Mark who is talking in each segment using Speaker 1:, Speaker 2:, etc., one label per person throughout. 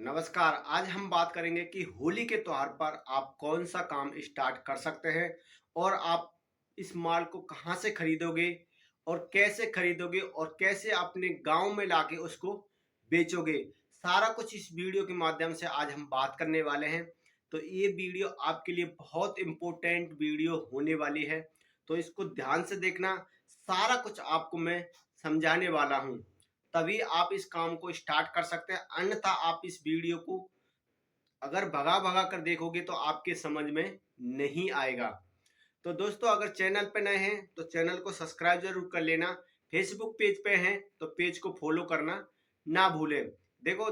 Speaker 1: नमस्कार। आज हम बात करेंगे कि होली के त्योहार पर आप कौन सा काम स्टार्ट कर सकते हैं और आप इस माल को कहाँ से खरीदोगे और कैसे खरीदोगे और कैसे अपने गांव में लाके उसको बेचोगे। सारा कुछ इस वीडियो के माध्यम से आज हम बात करने वाले हैं। तो ये वीडियो आपके लिए बहुत इम्पोर्टेंट वीडियो होने वाली है, तो इसको ध्यान से देखना। सारा कुछ आपको मैं समझाने वाला हूँ, तभी आप इस काम को स्टार्ट कर सकते हैं। अन्यथा आप इस वीडियो को अगर भगा भगा कर देखोगे तो आपके समझ में नहीं आएगा। तो दोस्तों, अगर चैनल पे नए हैं तो चैनल को सब्सक्राइब जरूर कर लेना। फेसबुक पेज पे हैं तो पेज को फॉलो करना ना भूलें। देखो,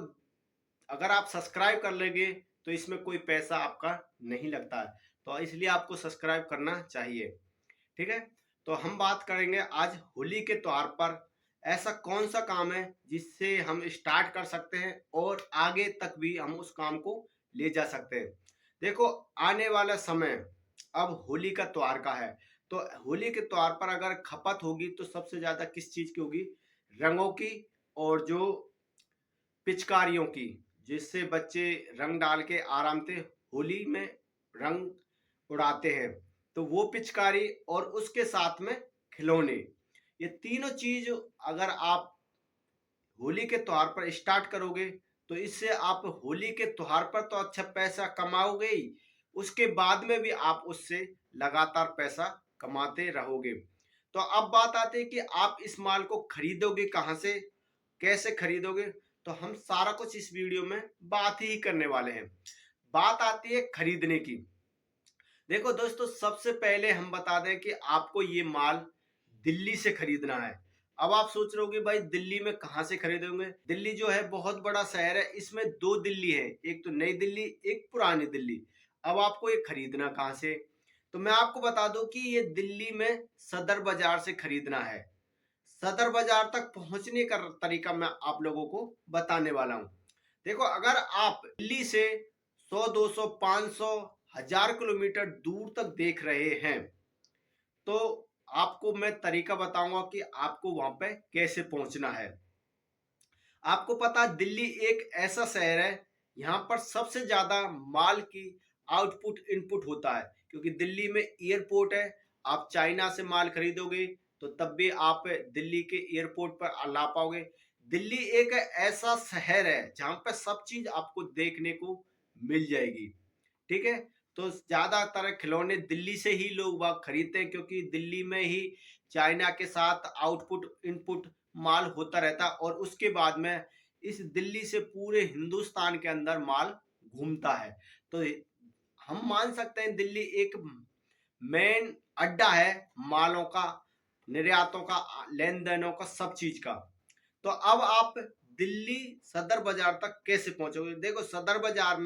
Speaker 1: अगर आप सब्सक्राइब कर लेंगे तो इसमें कोई पैसा आपका नहीं लगता है, तो इसलिए आपको सब्सक्राइब करना चाहिए। ठीक है। तो हम बात करेंगे आज होली के त्योहार पर ऐसा कौन सा काम है जिससे हम स्टार्ट कर सकते हैं और आगे तक भी हम उस काम को ले जा सकते हैं। देखो, आने वाला समय अब होली का त्योहार का है। तो होली के त्योहार पर अगर खपत होगी तो सबसे ज्यादा किस चीज की होगी? रंगों की, और जो पिचकारियों की, जिससे बच्चे रंग डाल के आराम से होली में रंग उड़ाते हैं। तो वो पिचकारी और उसके साथ में खिलौने, ये तीनों चीज अगर आप होली के त्योहार पर स्टार्ट करोगे तो इससे आप होली के त्योहार पर तो अच्छा पैसा कमाओगे ही, उसके बाद में भी आप उससे लगातार पैसा कमाते रहोगे। तो अब बात आती है कि आप इस माल को खरीदोगे कहाँ से, कैसे खरीदोगे। तो हम सारा कुछ इस वीडियो में बात ही करने वाले हैं। बात आती है खरीदने की। देखो दोस्तों, सबसे पहले हम बता दें कि आपको ये माल दिल्ली से खरीदना है। अब आप सोच रहे होगे भाई दिल्ली में कहाँ से खरीदोगे? दिल्ली जो है बहुत बड़ा शहर है, इसमें दो दिल्ली है, एक तो नई दिल्ली, एक पुरानी दिल्ली। अब आपको ये खरीदना कहाँ से? तो मैं आपको बता दूं कि ये दिल्ली में सदर बाजार से खरीदना है। सदर बाजार तक पहुंचने का तरीका मैं आप लोगों को बताने वाला हूं। देखो, अगर आप दिल्ली से 100 200 500 1000 किलोमीटर दूर तक देख रहे हैं तो आपको मैं तरीका बताऊंगा कि आपको वहां पे कैसे पहुंचना है। आपको पता है, दिल्ली एक ऐसा शहर है, यहाँ पर सबसे ज्यादा माल की आउटपुट इनपुट होता है, क्योंकि दिल्ली में एयरपोर्ट है। आप चाइना से माल खरीदोगे तो तब भी आप दिल्ली के एयरपोर्ट पर ला पाओगे। दिल्ली एक ऐसा शहर है जहाँ पे सब चीज आपको देखने को मिल जाएगी। ठीक है। तो ज्यादातर खिलौने दिल्ली से ही लोग वह खरीदते हैं, क्योंकि दिल्ली में ही चाइना के साथ आउटपुट इनपुट माल होता रहता, और उसके बाद में इस दिल्ली से पूरे हिंदुस्तान के अंदर माल घूमता है। तो हम मान सकते हैं दिल्ली एक मेन अड्डा है मालों का, निर्यातों का, लेन देनों का, सब चीज का। तो अब आप दिल्ली सदर बाजार तक कैसे पहुंचोगे? देखो, सदर बाजार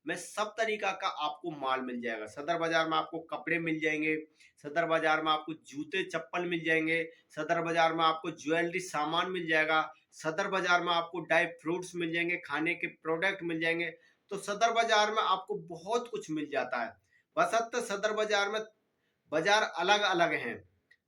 Speaker 1: में सब तरीका का आपको माल मिल जाएगा। सदर बाजार में आपको कपड़े मिल जाएंगे, सदर बाजार में आपको जूते चप्पल मिल जाएंगे, सदर बाजार में आपको ज्वेलरी सामान मिल जाएगा, सदर बाजार में आपको ड्राई फ्रूट्स मिल जाएंगे, खाने के प्रोडक्ट मिल जाएंगे। तो सदर बाजार में आपको बहुत कुछ मिल जाता है। बशर्ते सदर बाजार में बाजार अलग अलग हैं,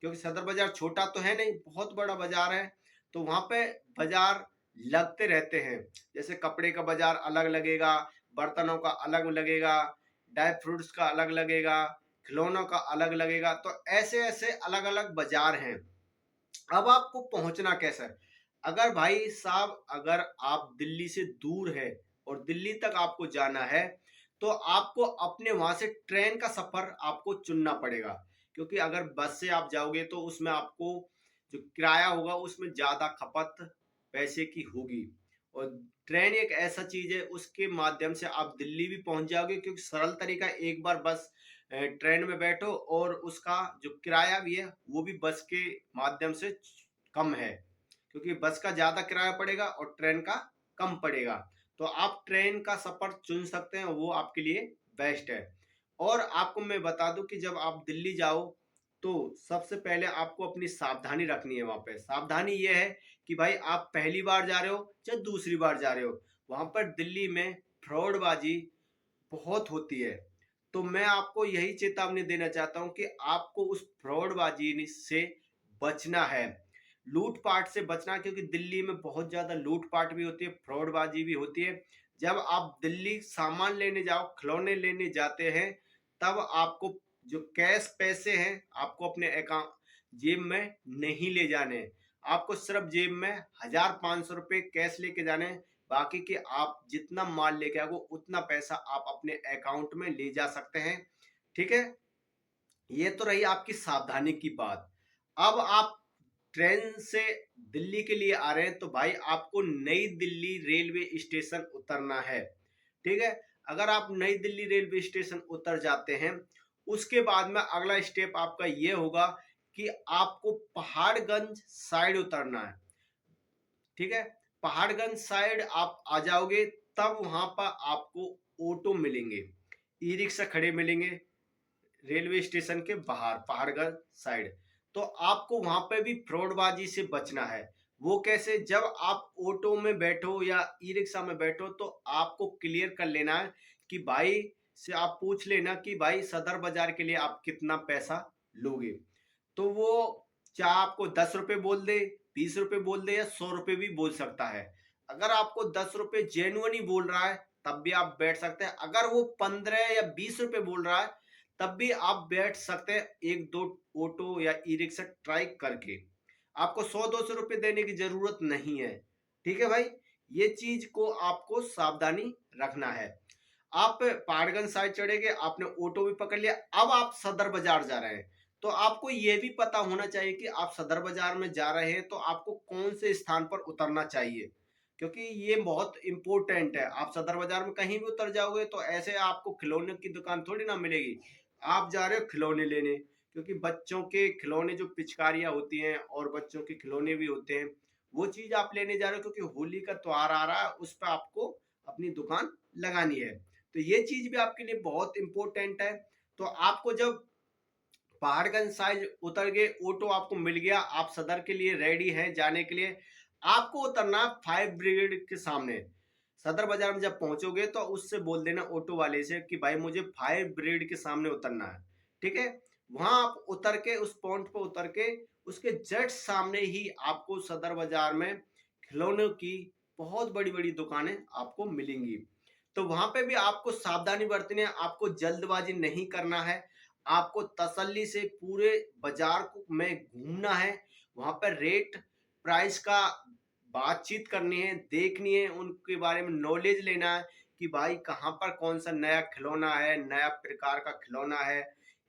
Speaker 1: क्योंकि सदर बाजार छोटा तो है नहीं, बहुत बड़ा बाजार है। तो वहां पे बाजार लगते रहते हैं। जैसे कपड़े का बाजार अलग लगेगा, बर्तनों का अलग लगेगा, ड्राई फ्रूट्स का अलग लगेगा, खिलौनों का अलग लगेगा। तो ऐसे ऐसे अलग अलग बाजार हैं। अब आपको पहुंचना कैसा है? अगर भाई साहब, अगर आप दिल्ली से दूर है और दिल्ली तक आपको जाना है तो आपको अपने वहां से ट्रेन का सफर आपको चुनना पड़ेगा, क्योंकि अगर बस से आप जाओगे तो उसमें आपको जो किराया होगा उसमें ज्यादा खपत पैसे की होगी। और ट्रेन एक ऐसा चीज है, उसके माध्यम से आप दिल्ली भी पहुंच जाओगे, क्योंकि सरल तरीका, एक बार बस ट्रेन में बैठो और उसका जो किराया भी है वो भी बस के माध्यम से कम है, क्योंकि बस का ज्यादा किराया पड़ेगा और ट्रेन का कम पड़ेगा। तो आप ट्रेन का सफर चुन सकते हैं, वो आपके लिए बेस्ट है। और आपको मैं बता दूं कि जब आप दिल्ली जाओ तो सबसे पहले आपको अपनी सावधानी रखनी है। वहां पे सावधानी ये है कि भाई आप पहली बार जा रहे हो चाहे दूसरी बार जा रहे हो, वहां पर दिल्ली में फ्रॉडबाजी बहुत होती है। तो मैं आपको यही चेतावनी देना चाहता हूं कि आपको उस फ्रॉडबाजी से बचना है, लूटपाट से बचना, क्योंकि दिल्ली में बहुत ज्यादा लूटपाट भी होती है, फ्रॉडबाजी भी होती है। जब आप दिल्ली सामान लेने जाओ, खिलौने लेने जाते हैं, तब आपको जो कैश पैसे हैं आपको अपने अकाउंट जेब में नहीं ले जाने हैं। आपको सिर्फ जेब में 1,000-500 रुपए कैश लेके जाने हैं। बाकी के आप जितना माल लेके आओगे उतना पैसा आप अपने अकाउंट में ले जा सकते हैं। ठीक है, ये तो रही आपकी सावधानी की बात। अब आप ट्रेन से दिल्ली के लिए आ रहे हैं तो भाई आपको नई दिल्ली रेलवे स्टेशन उतरना है। ठीक है, अगर आप नई दिल्ली रेलवे स्टेशन उतर जाते हैं, उसके बाद में अगला स्टेप आपका ये होगा कि आपको पहाड़गंज साइड उतरना है। ठीक है, पहाड़गंज साइड आप आ जाओगे, तब वहां पर आपको ऑटो मिलेंगे, ई रिक्शा खड़े मिलेंगे रेलवे स्टेशन के बाहर पहाड़गढ़ साइड। तो आपको वहां पे भी फ्रॉडबाजी से बचना है। वो कैसे? जब आप ऑटो में बैठो या ई रिक्शा में बैठो तो आपको क्लियर कर लेना है कि भाई से आप पूछ लेना कि भाई सदर बाजार के लिए आप कितना पैसा लोगे। तो वो चाहे आपको 10 रुपए बोल दे, 20 रुपए बोल दे या 100 रुपए भी बोल सकता है। अगर आपको 10 रुपए जेन्युइन ही बोल रहा है तब भी आप बैठ सकते हैं। अगर वो 15 या 20 रुपए बोल रहा है तब भी आप बैठ सकते हैं, एक दो ऑटो या ई रिक्शा ट्राई करके। आपको 100-200 रुपए देने की जरूरत नहीं है। ठीक है भाई, ये चीज को आपको सावधानी रखना है। आप पहाड़गंज साइड चढ़ेंगे, आपने ऑटो भी पकड़ लिया, अब आप सदर बाजार जा रहे हैं। तो आपको ये भी पता होना चाहिए कि आप सदर बाजार में जा रहे हैं तो आपको कौन से स्थान पर उतरना चाहिए, क्योंकि ये बहुत इंपॉर्टेंट है। आप सदर बाजार में कहीं भी उतर जाओगे तो ऐसे आपको खिलौने की दुकान थोड़ी ना मिलेगी। आप जा रहे हो खिलौने लेने, क्योंकि बच्चों के खिलौने जो पिचकारियां होती हैं और बच्चों के खिलौने भी होते हैं, वो चीज आप लेने जा रहे हो क्योंकि होली का त्योहार आ रहा है, उस पर आपको अपनी दुकान लगानी है। तो ये चीज भी आपके लिए बहुत इंपॉर्टेंट है। तो आपको जब पहाड़गंज साइड उतर गए, ऑटो आपको मिल गया, आप सदर के लिए रेडी हैं जाने के लिए, आपको उतरना 5 ब्रिगेड के सामने। सदर बाजार में जब पहुंचोगे तो उससे बोल देना ऑटो वाले से कि भाई मुझे 5 ब्रिगेड के सामने उतरना है। ठीक है, वहां आप उतर के उस पॉइंट पर उतर के उसके जस्ट सामने ही आपको सदर बाजार में खिलौनों की बहुत बड़ी बड़ी दुकानें आपको मिलेंगी। तो वहां पे भी आपको सावधानी बरतनी है, आपको जल्दबाजी नहीं करना है। आपको तसल्ली से पूरे बाजार को में घूमना है, वहां पर रेट प्राइस का बातचीत करनी है, देखनी है, उनके बारे में नॉलेज लेना है कि भाई कहाँ पर कौन सा नया खिलौना है, नया प्रकार का खिलौना है,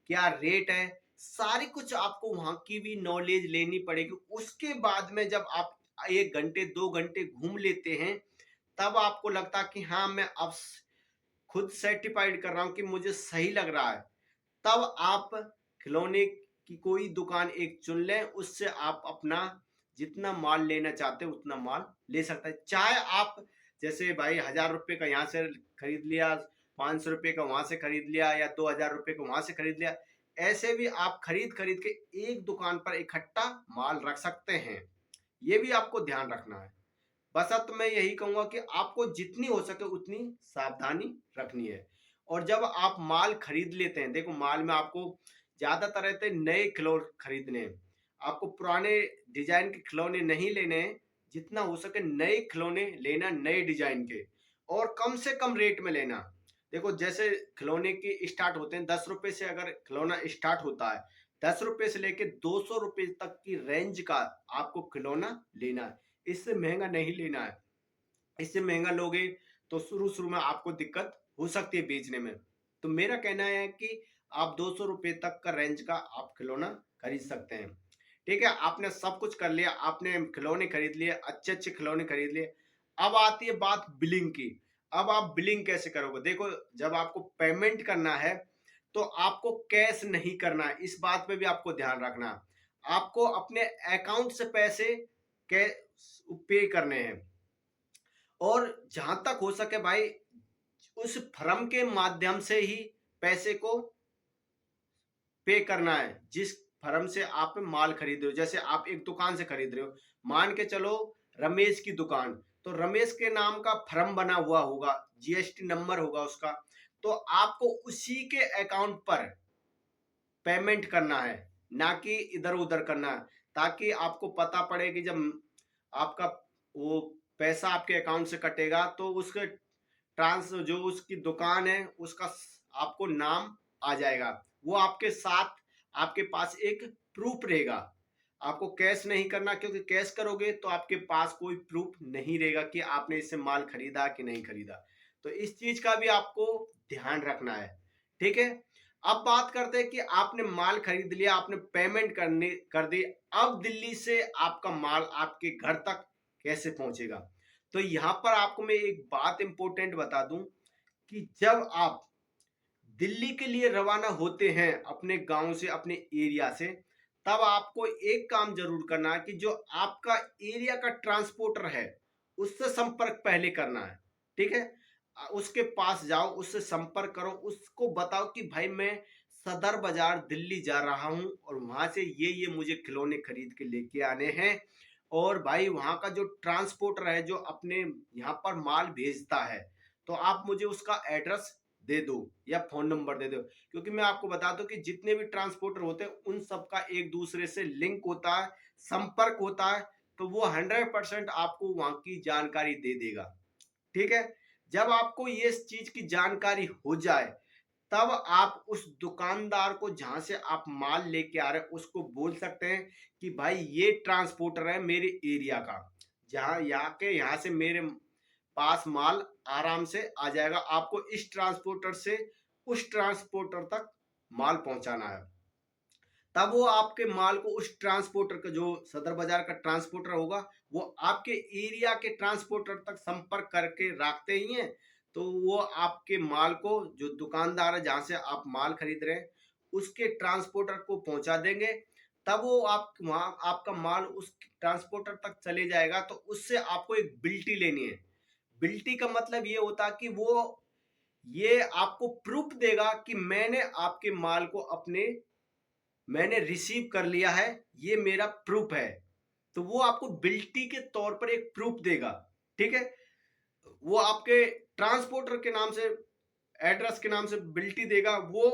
Speaker 1: क्या रेट है, सारी कुछ आपको वहां की भी नॉलेज लेनी पड़ेगी। उसके बाद में जब आप 1 घंटे 2 घंटे घूम लेते हैं, तब आपको लगता कि हाँ मैं अब खुद सर्टिफाइड कर रहा हूं कि मुझे सही लग रहा है, तब आप खिलौने की कोई दुकान एक चुन लें, उससे आप अपना जितना माल लेना चाहते हैं उतना माल ले सकते हैं। चाहे आप जैसे भाई 1,000 रुपए का यहाँ से खरीद लिया, 500 रुपए का वहां से खरीद लिया या 2,000 रुपए का वहां से खरीद लिया, ऐसे भी आप खरीद खरीद के एक दुकान पर इकट्ठा माल रख सकते हैं। ये भी आपको ध्यान रखना है। बस अब तो मैं यही कहूंगा कि आपको जितनी हो सके उतनी सावधानी रखनी है। और जब आप माल खरीद लेते हैं, देखो माल में आपको ज्यादातर रहते हैं नए खिलौने खरीदने हैं। आपको पुराने डिजाइन के खिलौने नहीं लेने हैं, जितना हो सके नए खिलौने लेना, नए डिजाइन के, और कम से कम रेट में लेना। देखो जैसे खिलौने के स्टार्ट होते हैं 10 रुपए से, अगर खिलौना स्टार्ट होता है 10 रुपए से लेके 200 रुपए तक की रेंज का आपको खिलौना लेना है। इससे महंगा नहीं लेना है। इससे महंगा लोगे तो शुरू शुरू में आपको दिक्कत हो सकती है बेचने में। तो मेरा कहना है कि आप 200 रुपए तक का रेंज का आप खिलौना खरीद सकते हैं। ठीक है, आपने सब कुछ कर लिया, आपने खिलौने खरीद लिए, अच्छे अच्छे खिलौने खरीद लिए। अब आती है बात बिलिंग की। अब आप बिलिंग कैसे करोगे? देखो जब आपको पेमेंट करना है तो आपको कैश नहीं करना है, इस बात पे भी आपको ध्यान रखना है। आपको अपने अकाउंट से पैसे पे करने हैं। और जहां तक हो सके भाई उस फर्म के माध्यम से ही पैसे को पे करना है, जिस फर्म से आप माल खरीद रहे हो। जैसे आप एक दुकान से खरीद रहे हो, मान के चलो रमेश की दुकान, तो रमेश के नाम का फर्म बना हुआ होगा, जीएसटी नंबर होगा उसका, तो आपको उसी के अकाउंट पर पेमेंट करना है, ना कि इधर उधर करना है। ताकि आपको पता पड़े कि जब आपका वो पैसा आपके अकाउंट से कटेगा तो उसके जो उसकी दुकान है उसका आपको नाम आ जाएगा। वो आपके साथ आपके पास एक प्रूफ रहेगा। आपको कैश नहीं करना, क्योंकि कैश करोगे तो आपके पास कोई प्रूफ नहीं रहेगा कि आपने इससे माल खरीदा कि नहीं खरीदा। तो इस चीज का भी आपको ध्यान रखना है। ठीक है। अब बात करते हैं कि आपने माल खरीद लिया, आपने पेमेंट कर दी। अब दिल्ली से आपका माल आपके घर तक कैसे पहुंचेगा? तो यहाँ पर आपको मैं एक बात इंपॉर्टेंट बता दूं कि जब आप दिल्ली के लिए रवाना होते हैं अपने गांव से, अपने एरिया से, तब आपको एक काम जरूर करना है कि जो आपका एरिया का ट्रांसपोर्टर है उससे संपर्क पहले करना है। ठीक है। उसके पास जाओ, उससे संपर्क करो, उसको बताओ कि भाई मैं सदर बाजार दिल्ली जा रहा हूं और वहां से ये मुझे खिलौने खरीद के लेके आने हैं। और भाई वहां का जो ट्रांसपोर्टर है जो अपने यहाँ पर माल भेजता है, तो आप मुझे उसका एड्रेस दे दो या फोन नंबर दे दो। क्योंकि मैं आपको बता दूं कि जितने भी ट्रांसपोर्टर होते हैं उन सबका एक दूसरे से लिंक होता है, संपर्क होता है। तो वो 100% आपको वहां की जानकारी दे देगा। ठीक है। जब आपको ये चीज की जानकारी हो जाए, तब आप उस दुकानदार को जहां से आप माल लेके आ रहे हैं उसको बोल सकते हैं कि भाई ये ट्रांसपोर्टर है मेरे एरिया का, जहां यहाँ से मेरे पास माल आराम से आ जाएगा। आपको इस ट्रांसपोर्टर से उस ट्रांसपोर्टर तक माल पहुंचाना है। तब वो आपके माल को उस ट्रांसपोर्टर का, जो सदर बाजार का ट्रांसपोर्टर होगा, वो आपके एरिया के ट्रांसपोर्टर तक संपर्क करके रखते ही हैं। तो वो आपके माल को, जो दुकानदार है जहां से आप माल खरीद रहे हैं, उसके ट्रांसपोर्टर को पहुंचा देंगे। तब वो आप वहां आपका माल उस ट्रांसपोर्टर तक चले जाएगा। तो उससे आपको एक बिल्टी लेनी है। बिल्टी का मतलब ये होता है कि वो ये आपको प्रूफ देगा कि मैंने रिसीव कर लिया है, ये मेरा प्रूफ है। तो वो आपको बिल्टी के तौर पर एक प्रूफ देगा। ठीक है। वो आपके ट्रांसपोर्टर के नाम से, एड्रेस के नाम से बिल्टी देगा। वो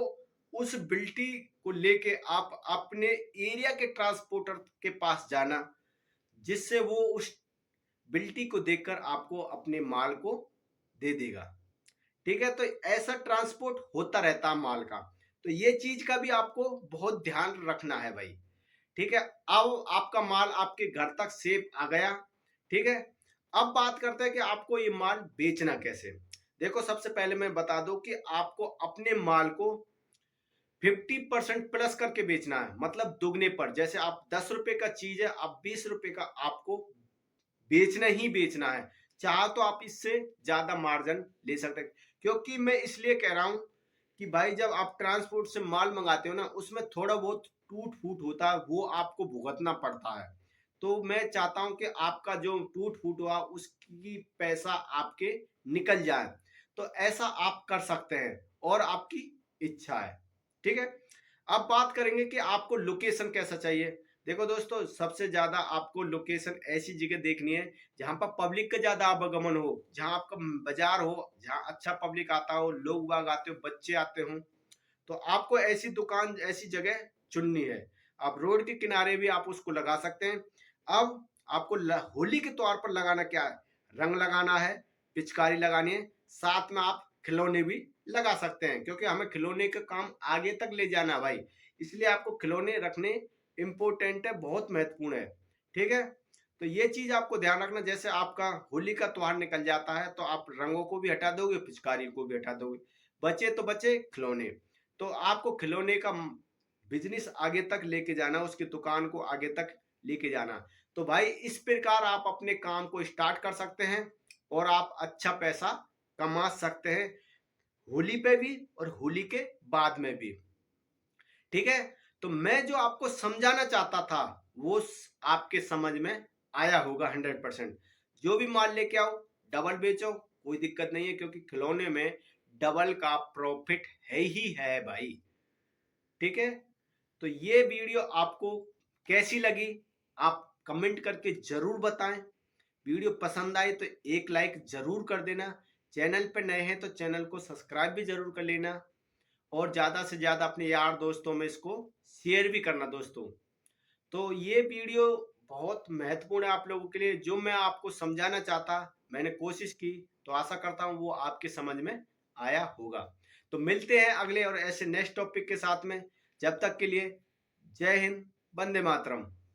Speaker 1: उस बिल्टी को लेके आप अपने एरिया के ट्रांसपोर्टर के पास जाना, जिससे वो उस बिल्टी को देखकर आपको अपने माल को दे देगा। ठीक है। तो ऐसा ट्रांसपोर्ट होता रहता है माल का। तो ये चीज का भी आपको बहुत ध्यान रखना है भाई। ठीक है। अब आपका माल आपके घर तक सेफ आ गया। ठीक है। अब बात करते हैं कि आपको ये माल बेचना कैसे। देखो, सबसे पहले मैं बता दूं कि आपको अपने माल को 50% प्लस करके बेचना है, मतलब दुगने पर। जैसे आप 10 रुपए का चीज है, आप 20 रुपए का आपको बेचना ही बेचना है। चाह तो आप इससे ज्यादा मार्जिन ले सकते हैं। क्योंकि मैं इसलिए कह रहा हूं कि भाई जब आप ट्रांसपोर्ट से माल मंगाते हो ना, उसमें थोड़ा बहुत टूट फूट होता है, वो आपको भुगतना पड़ता है। तो मैं चाहता हूं कि आपका जो टूट फूट हुआ उसकी पैसा आपके निकल जाए। तो ऐसा आप कर सकते हैं और आपकी इच्छा है। ठीक है। अब बात करेंगे कि आपको लोकेशन कैसा चाहिए। देखो दोस्तों, सबसे ज्यादा आपको लोकेशन ऐसी जगह देखनी है जहां पर पब्लिक का ज्यादा आवागमन हो, जहां आपका बाजार हो, जहां अच्छा पब्लिक आता हो, लोग बाग आते हो, बच्चे आते हो। तो आपको ऐसी दुकान, ऐसी जगह चुननी है। आप रोड के किनारे भी आप उसको लगा सकते हैं। अब आपको होली के तौर पर लगाना क्या है? रंग लगाना है, पिचकारी लगानी है, साथ में आप खिलौने भी लगा सकते हैं, क्योंकि हमें खिलौने का काम आगे तक ले जाना है भाई। इसलिए आपको खिलौने रखने इंपॉर्टेंट है, बहुत महत्वपूर्ण है। ठीक है। तो ये चीज आपको ध्यान रखना। जैसे आपका होली का त्योहार निकल जाता है तो आप रंगों को भी हटा दोगे, पिचकारी को भी हटा दोगे, बचे तो बचे खिलौने। तो आपको खिलौने का बिजनेस आगे तक लेके जाना, उसकी दुकान को आगे तक लेके जाना। तो भाई इस प्रकार आप अपने काम को स्टार्ट कर सकते हैं और आप अच्छा पैसा कमा सकते हैं, होली पे भी और होली के बाद में भी। ठीक है। तो मैं जो आपको समझाना चाहता था वो आपके समझ में आया होगा 100%। जो भी माल लेके आओ, डबल बेचो, कोई दिक्कत नहीं है, क्योंकि खिलौने में डबल का प्रॉफिट है ही है भाई। ठीक है। तो ये वीडियो आपको कैसी लगी, आप कमेंट करके जरूर बताएं। वीडियो पसंद आए तो एक लाइक जरूर कर देना। चैनल पर नए हैं तो चैनल को सब्सक्राइब भी जरूर कर लेना। और ज्यादा से ज्यादा अपने यार दोस्तों में इसको शेयर भी करना दोस्तों। तो ये वीडियो बहुत महत्वपूर्ण है आप लोगों के लिए। जो मैं आपको समझाना चाहता मैंने कोशिश की, तो आशा करता हूँ वो आपके समझ में आया होगा। तो मिलते हैं अगले और ऐसे नेक्स्ट टॉपिक के साथ में। जब तक के लिए जय हिंद, वंदे मातरम।